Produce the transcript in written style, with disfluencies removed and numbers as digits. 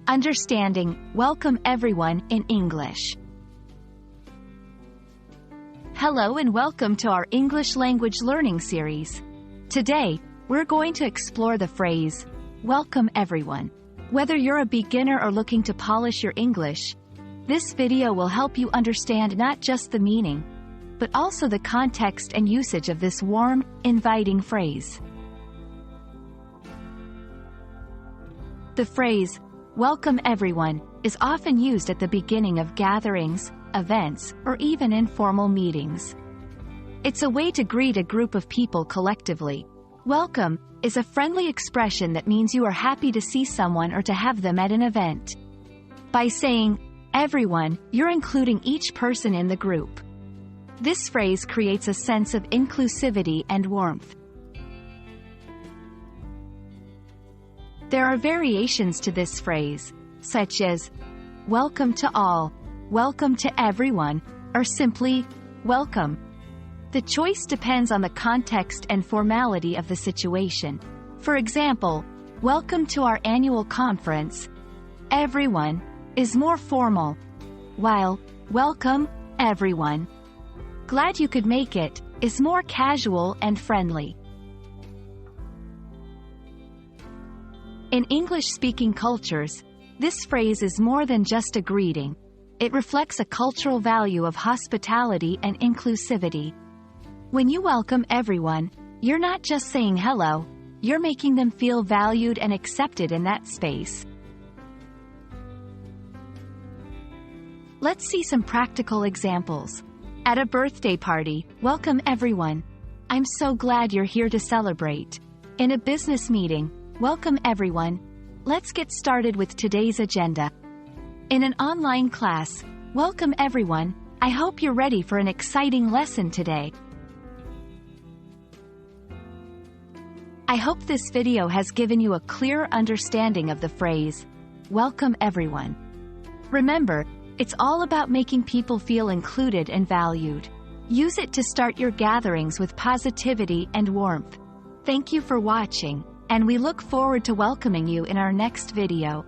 Understanding welcome everyone in English. Hello and welcome to our English language learning series. Today, we're going to explore the phrase, welcome everyone. Whether you're a beginner or looking to polish your English, this video will help you understand not just the meaning, but also the context and usage of this warm, inviting phrase. The phrase, welcome everyone, is often used at the beginning of gatherings, events, or even informal meetings. It's a way to greet a group of people collectively. Welcome is a friendly expression that means you are happy to see someone or to have them at an event. By saying, everyone, you're including each person in the group. This phrase creates a sense of inclusivity and warmth. There are variations to this phrase, such as, welcome to all, welcome to everyone, or simply, welcome. The choice depends on the context and formality of the situation. For example, welcome to our annual conference, everyone, is more formal, while, welcome, everyone, glad you could make it, is more casual and friendly. In English-speaking cultures, this phrase is more than just a greeting. It reflects a cultural value of hospitality and inclusivity. When you welcome everyone, you're not just saying hello, you're making them feel valued and accepted in that space. Let's see some practical examples. At a birthday party, welcome everyone. I'm so glad you're here to celebrate. In a business meeting, welcome everyone. Let's get started with today's agenda. In an online class, welcome everyone. I hope you're ready for an exciting lesson today. I hope this video has given you a clear understanding of the phrase, welcome everyone. Remember, it's all about making people feel included and valued. Use it to start your gatherings with positivity and warmth. Thank you for watching, and we look forward to welcoming you in our next video.